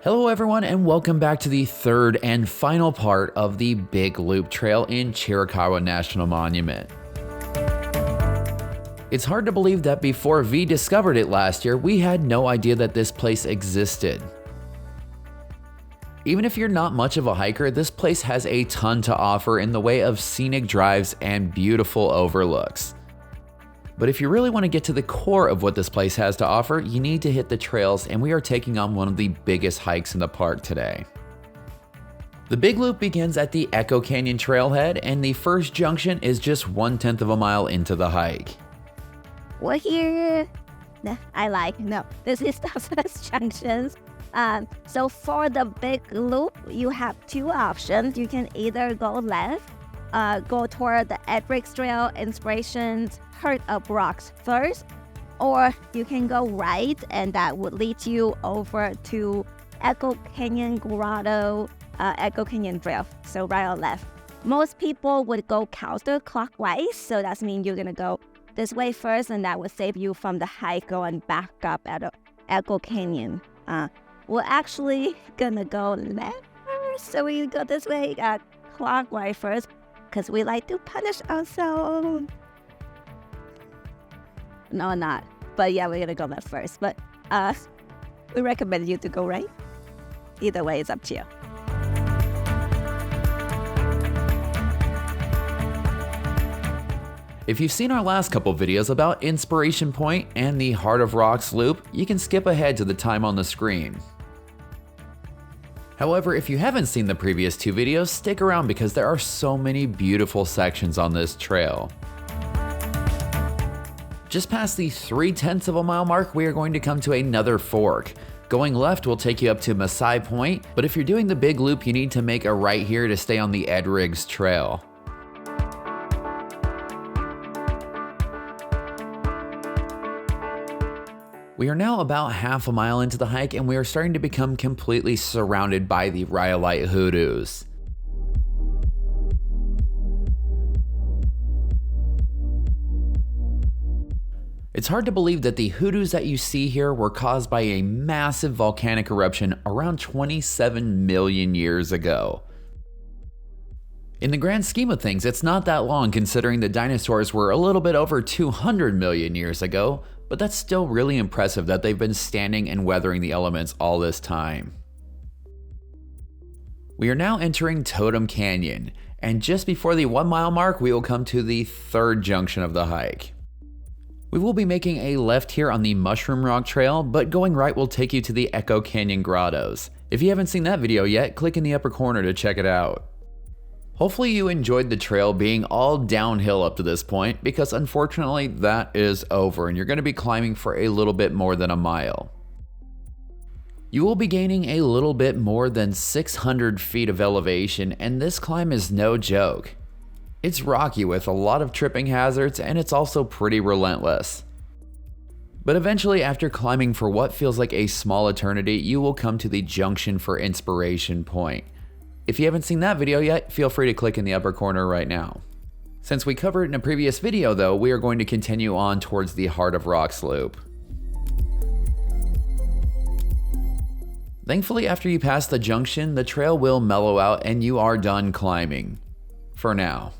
Hello everyone and welcome back to the third and final part of the Big Loop Trail in Chiricahua National Monument. It's hard to believe that before V discovered it last year, we had no idea that this place existed. Even if you're not much of a hiker, this place has a ton to offer in the way of scenic drives and beautiful overlooks. But if you really want to get to the core of what this place has to offer, you need to hit the trails, and we are taking on one of the biggest hikes in the park today. The Big Loop begins at the Echo Canyon trailhead, and the first junction is just 1/10 of a mile into the hike. We're here. This is the first junction. So for the Big Loop, you have two options. You can either go left, go toward the 𝐻𝐿𝐼 Trail Inspirations 𝐻𝐿𝐼𝐒 first, or you can go right, and that would lead you over to Echo Canyon Grotto, Echo Canyon Trail, so right or left. Most people would go counterclockwise, so that means you're gonna go this way first, and that would save you from the hike going back up at Echo Canyon. We're actually gonna go left first, so we go this way clockwise first, because we like to punish ourselves. No, not. But yeah, we're gonna go left first. But we recommend you to go right. Either way, it's up to you. If you've seen our last couple videos about Inspiration Point and the Heart of Rocks Loop, you can skip ahead to the time on the screen. However, if you haven't seen the previous two videos, stick around because there are so many beautiful sections on this trail. Just past the 3/10 of a mile mark, we are going to come to another fork. Going left will take you up to Masai Point, but if you're doing the Big Loop, you need to make a right here to stay on the 𝐻𝐿𝐼𝐒 Trail. We are now about half a mile into the hike, and we are starting to become completely surrounded by the Rhyolite hoodoos. It's hard to believe that the hoodoos that you see here were caused by a massive volcanic eruption around 27 million years ago. In the grand scheme of things, it's not that long considering the dinosaurs were a little bit over 200 million years ago, but that's still really impressive that they've been standing and weathering the elements all this time. We are now entering Totem Canyon, and just before the 1 mile mark, we will come to the third junction of the hike. We will be making a left here on the Mushroom Rock Trail, but going right will take you to the Echo Canyon Grottoes. If you haven't seen that video yet, click in the upper corner to check it out. Hopefully you enjoyed the trail being all downhill up to this point, because unfortunately that is over and you're going to be climbing for a little bit more than a mile. You will be gaining a little bit more than 600 feet of elevation, and this climb is no joke. It's rocky with a lot of tripping hazards, and it's also pretty relentless. But eventually, after climbing for what feels like a small eternity, you will come to the junction for Inspiration Point. If you haven't seen that video yet, feel free to click in the upper corner right now. Since we covered it in a previous video though, we are going to continue on towards the Heart of Rocks Loop. Thankfully, after you pass the junction, the trail will mellow out and you are done climbing. For now.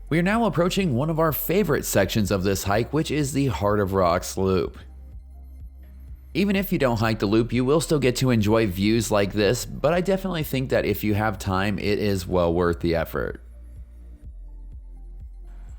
We are now approaching one of our favorite sections of this hike, which is the Heart of Rocks Loop. Even if you don't hike the loop, you will still get to enjoy views like this, but I definitely think that if you have time, it is well worth the effort.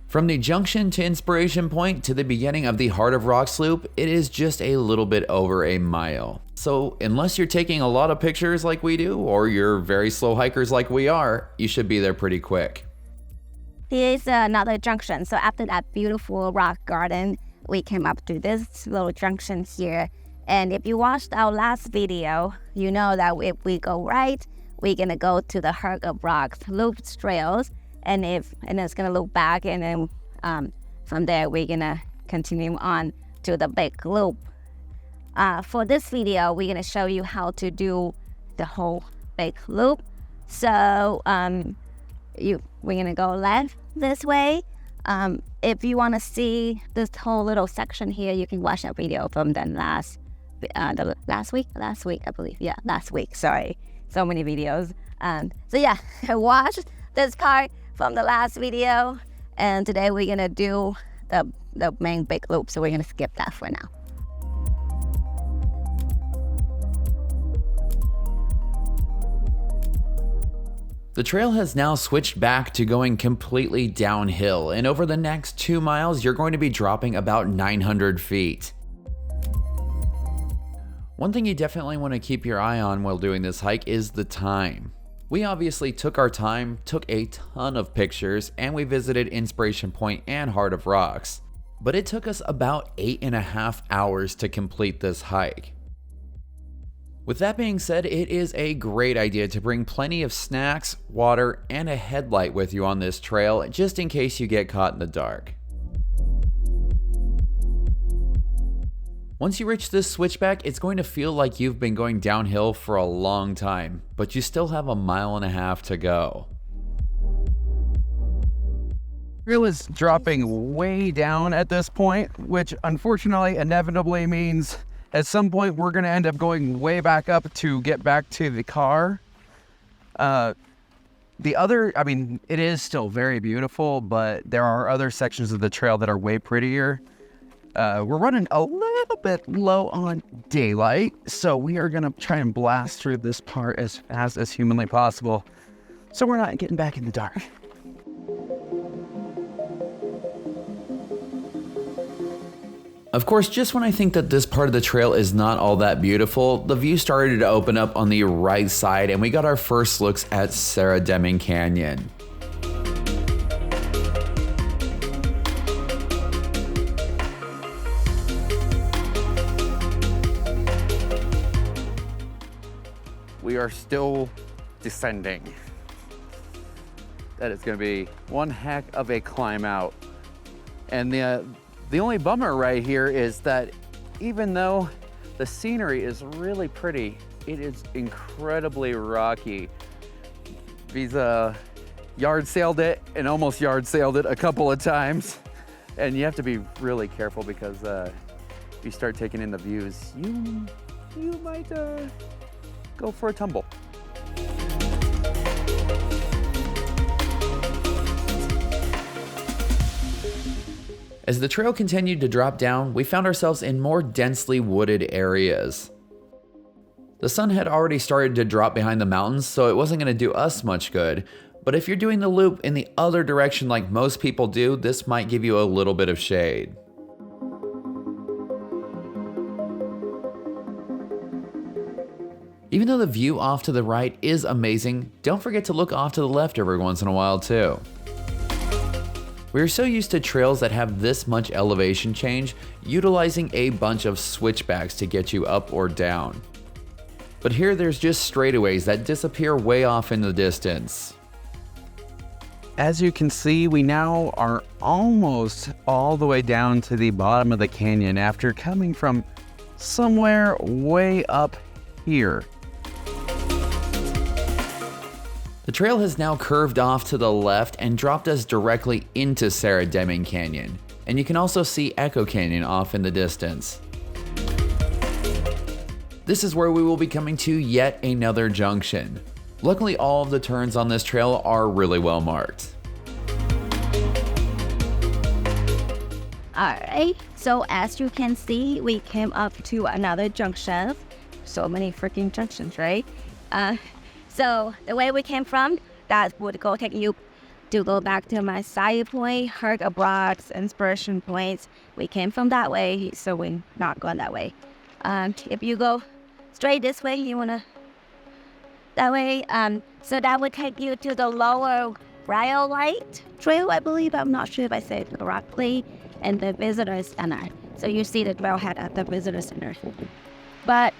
From the junction to Inspiration Point to the beginning of the Heart of Rocks Loop, it is just a little bit over a mile. So unless you're taking a lot of pictures like we do, or you're very slow hikers like we are, you should be there pretty quick. Here's another junction. So after that beautiful rock garden, we came up to this little junction here. And if you watched our last video, you know that if we go right, we're gonna go to the Heart of Rocks Loop trails, and it's gonna loop back, and then from there we're gonna continue on to the Big Loop. For this video, we're gonna show you how to do the whole Big Loop. So we're gonna go left this way. If you want to see this whole little section here, you can watch that video from the last week, I believe. Yeah, last week. Sorry, so many videos. So yeah, I watched this part from the last video, and today we're gonna do the main big loop. So we're gonna skip that for now. The trail has now switched back to going completely downhill, and over the next 2 miles, you're going to be dropping about 900 feet. One thing you definitely want to keep your eye on while doing this hike is the time. We obviously took our time, took a ton of pictures, and we visited Inspiration Point and Heart of Rocks. But it took us about 8.5 hours to complete this hike. With that being said, it is a great idea to bring plenty of snacks, water, and a headlight with you on this trail, just in case you get caught in the dark. Once you reach this switchback, it's going to feel like you've been going downhill for a long time, but you still have 1.5 miles to go. Trail is dropping way down at this point, which unfortunately inevitably means at some point we're going to end up going way back up to get back to the car. It is still very beautiful, but there are other sections of the trail that are way prettier. We're running a little bit low on daylight, so we are going to try and blast through this part as fast as humanly possible, so we're not getting back in the dark. Of course, just when I think that this part of the trail is not all that beautiful, the view started to open up on the right side and we got our first looks at Sarah Deming Canyon. We are still descending. That is going to be one heck of a climb out. And the only bummer right here is that even though the scenery is really pretty, it is incredibly rocky. We've yard sailed it and almost yard sailed it a couple of times. And you have to be really careful because if you start taking in the views, you might go for a tumble. As the trail continued to drop down, we found ourselves in more densely wooded areas. The sun had already started to drop behind the mountains, so it wasn't going to do us much good, but if you're doing the loop in the other direction like most people do, this might give you a little bit of shade. Even though the view off to the right is amazing, don't forget to look off to the left every once in a while too. We are so used to trails that have this much elevation change, utilizing a bunch of switchbacks to get you up or down. But here there's just straightaways that disappear way off in the distance. As you can see, we now are almost all the way down to the bottom of the canyon after coming from somewhere way up here. The trail has now curved off to the left and dropped us directly into Sarah Deming Canyon, and you can also see Echo Canyon off in the distance. This is where we will be coming to yet another junction. Luckily, all of the turns on this trail are really well marked. Alright, so as you can see, we came up to another junction. So many freaking junctions, right? So the way we came from, that would take you to go back to my side point, Heart of Rocks, Inspiration Points. We came from that way, so we're not going that way. If you go straight this way, you wanna that way. So that would take you to the lower Rhyolite Trail, I believe. I'm not sure if I said it correctly, and the visitor center. So you see the trailhead at the visitor center. But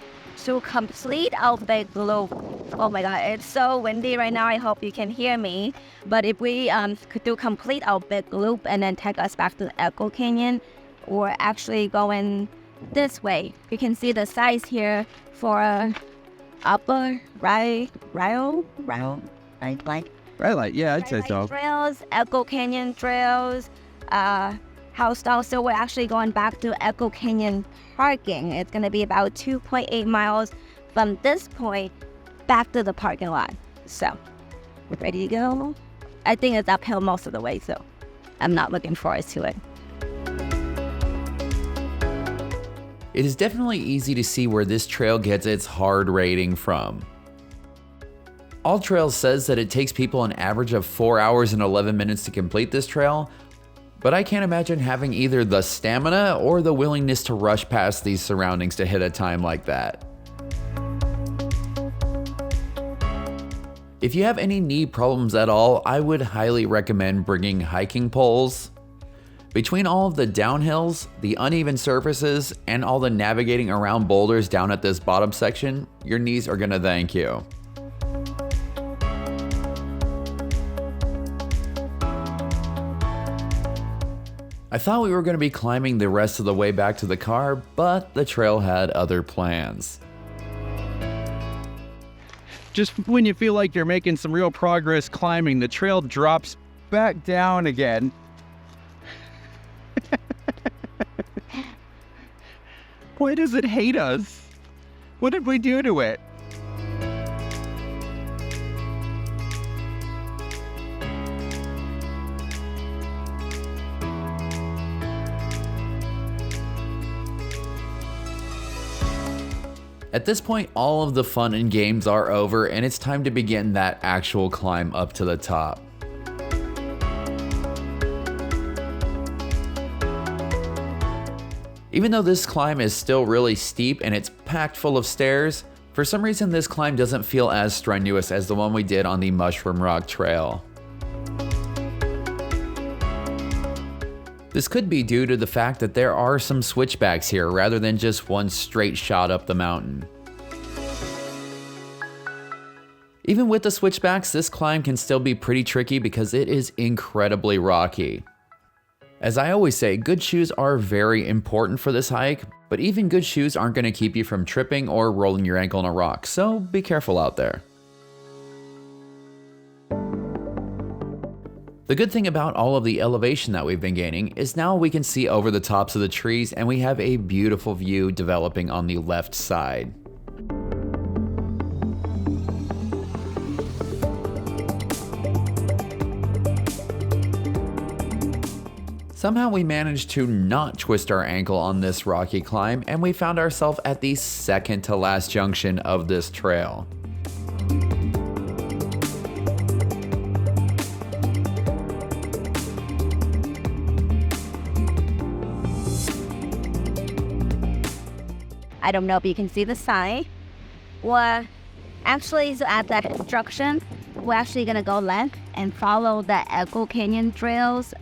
to complete our big loop, oh my god, it's so windy right now. I hope you can hear me. But if we could complete our big loop and then take us back to the Echo Canyon, we're actually going this way. You can see the size here for upper Rhyolite, Rhyolite, yeah, I'd say so. Trails, Echo Canyon trails, house style. So we're actually going back to Echo Canyon parking. It's going to be about 2.8 miles from this point back to the parking lot. So, ready to go? I think it's uphill most of the way, so I'm not looking forward to it. It is definitely easy to see where this trail gets its hard rating from. All Trails says that it takes people an average of 4 hours and 11 minutes to complete this trail, but I can't imagine having either the stamina or the willingness to rush past these surroundings to hit a time like that. If you have any knee problems at all, I would highly recommend bringing hiking poles. Between all of the downhills, the uneven surfaces, and all the navigating around boulders down at this bottom section, your knees are gonna thank you. I thought we were gonna be climbing the rest of the way back to the car, but the trail had other plans. Just when you feel like you're making some real progress climbing, the trail drops back down again. Why does it hate us? What did we do to it? At this point, all of the fun and games are over, and it's time to begin that actual climb up to the top. Even though this climb is still really steep and it's packed full of stairs, for some reason this climb doesn't feel as strenuous as the one we did on the Mushroom Rock Trail. This could be due to the fact that there are some switchbacks here rather than just one straight shot up the mountain. Even with the switchbacks, this climb can still be pretty tricky because it is incredibly rocky. As I always say, good shoes are very important for this hike, but even good shoes aren't going to keep you from tripping or rolling your ankle in a rock, so be careful out there. The good thing about all of the elevation that we've been gaining is now we can see over the tops of the trees and we have a beautiful view developing on the left side. Somehow we managed to not twist our ankle on this rocky climb, and we found ourselves at the second to last junction of this trail. I don't know if you can see the sign. We're actually, so at that junction, we're actually gonna go left and follow the Echo Canyon trails.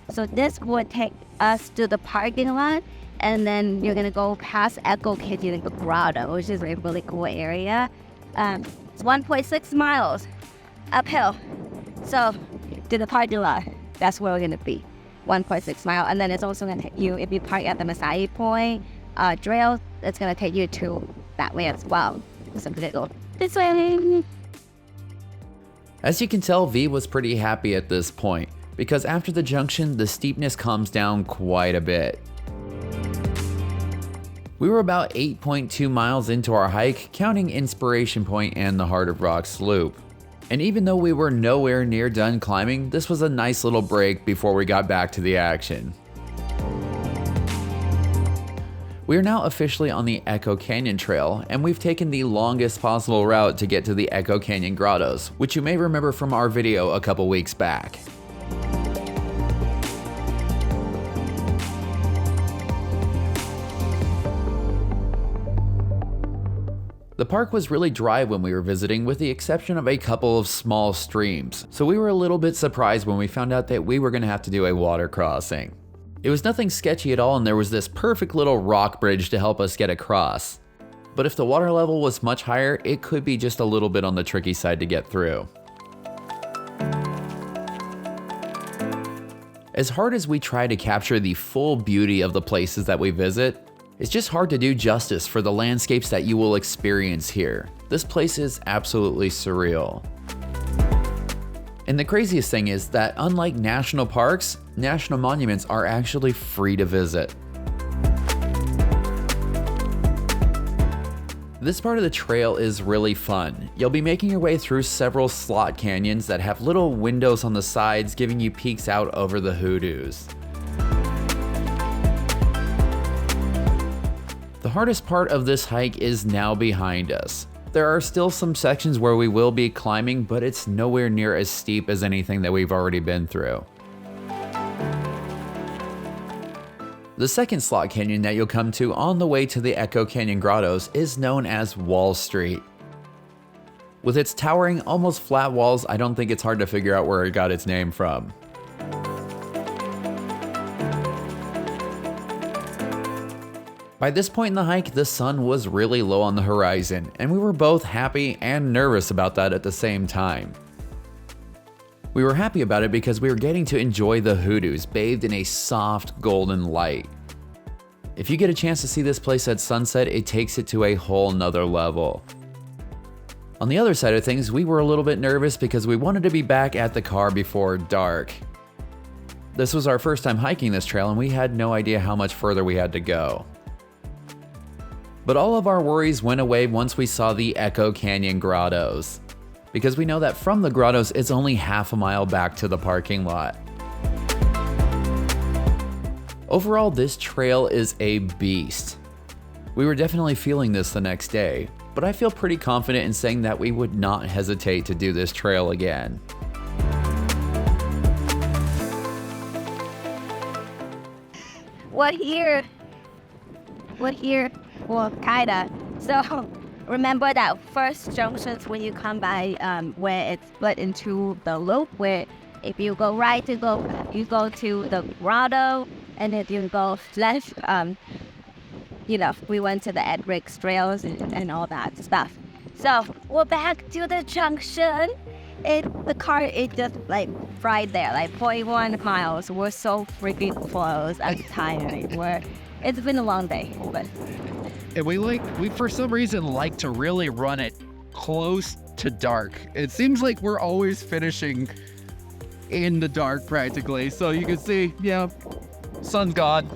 So this would take us to the parking lot, and then you're gonna go past Echo Canyon Grotto, which is a really cool area. It's 1.6 miles uphill. So to the parking lot, that's where we're gonna be, 1.6 miles. And then it's also gonna take you, if you park at the Masai Point trail, it's gonna take you to that way as well. So I'm gonna go this way. As you can tell, V was pretty happy at this point, because after the junction, the steepness comes down quite a bit. We were about 8.2 miles into our hike, counting Inspiration Point and the Heart of Rocks loop. And even though we were nowhere near done climbing, this was a nice little break before we got back to the action. We are now officially on the Echo Canyon Trail, and we've taken the longest possible route to get to the Echo Canyon Grottoes, which you may remember from our video a couple weeks back. The park was really dry when we were visiting, with the exception of a couple of small streams, so we were a little bit surprised when we found out that we were going to have to do a water crossing. It was nothing sketchy at all, and there was this perfect little rock bridge to help us get across. But if the water level was much higher, it could be just a little bit on the tricky side to get through. As hard as we try to capture the full beauty of the places that we visit, it's just hard to do justice for the landscapes that you will experience here. This place is absolutely surreal. And the craziest thing is that unlike national parks, national monuments are actually free to visit. This part of the trail is really fun. You'll be making your way through several slot canyons that have little windows on the sides giving you peeks out over the hoodoos. The hardest part of this hike is now behind us. There are still some sections where we will be climbing, but it's nowhere near as steep as anything that we've already been through. The second slot canyon that you'll come to on the way to the Echo Canyon Grottoes is known as Wall Street. With its towering, almost flat walls, I don't think it's hard to figure out where it got its name from. By this point in the hike, the sun was really low on the horizon, and we were both happy and nervous about that at the same time. We were happy about it because we were getting to enjoy the hoodoos bathed in a soft golden light. If you get a chance to see this place at sunset, it takes it to a whole nother level. On the other side of things, we were a little bit nervous because we wanted to be back at the car before dark. This was our first time hiking this trail and we had no idea how much further we had to go. But all of our worries went away once we saw the Echo Canyon Grottoes, because we know that from the grottoes it's only half a mile back to the parking lot. Overall, this trail is a beast. We were definitely feeling this the next day, but I feel pretty confident in saying that we would not hesitate to do this trail again. We're here. Well, kinda. So remember that first junctions when you come by where it's split into the loop, where if you go right you go to the grotto, and if you go left, we went to the Edric's trails and all that stuff. So we're back to the junction. The car just like right there, like 0.1 miles. We're so freaking close. I'm tired. It's been a long day, but. And we for some reason like to really run it close to dark. It seems like we're always finishing in the dark practically. So you can see, sun's gone,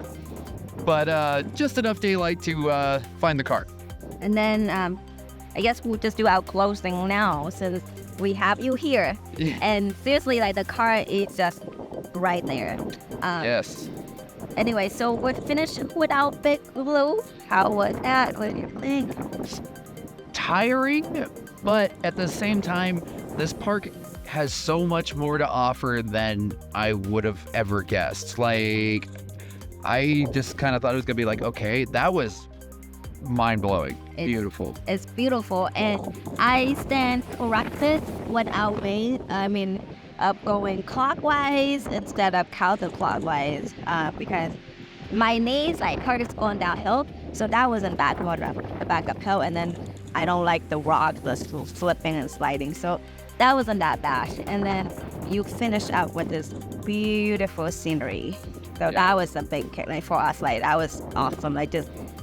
but just enough daylight to find the car. And then I guess we'll just do our closing now since we have you here. Yeah. And seriously, like the car is just right there. Yes. Anyway, so we're finished with our Big Blue. How was that? What do you think? Tiring, but at the same time, this park has so much more to offer than I would have ever guessed. Like, I just kind of thought it was gonna be like, okay, that was mind-blowing. Beautiful. It's beautiful, and I stand corrected when up going clockwise instead of counterclockwise, because my knees hurt going downhill, so that wasn't bad going back uphill, and then I don't like the rocks, the slipping and sliding, so that wasn't that bad. And then you finish up with this beautiful scenery, so that was a big kick for us. That was awesome.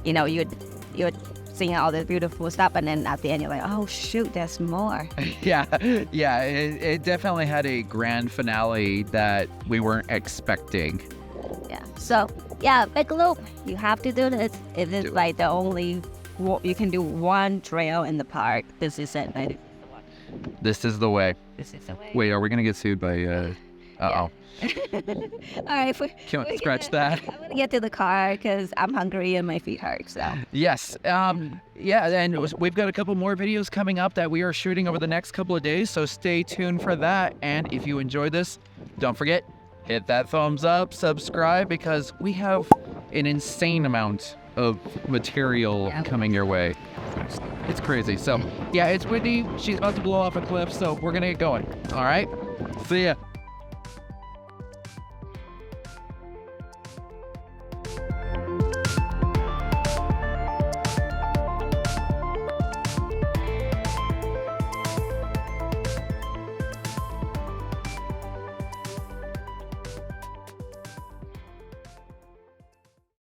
You'd seeing all this beautiful stuff, and then at the end you're like, oh shoot, there's more. It definitely had a grand finale that we weren't expecting. So Big Loop, you have to do this. It is the only you can do one trail in the park. This is it. This is the way. Wait, are we gonna get sued by All right, can't scratch that. I'm gonna get to the car because I'm hungry and my feet hurt. So yes, and we've got a couple more videos coming up that we are shooting over the next couple of days. So stay tuned for that. And if you enjoyed this, don't forget, hit that thumbs up, subscribe, because we have an insane amount of material coming your way. It's crazy. So it's Whitney. She's about to blow off a cliff, so we're gonna get going. All right, see ya.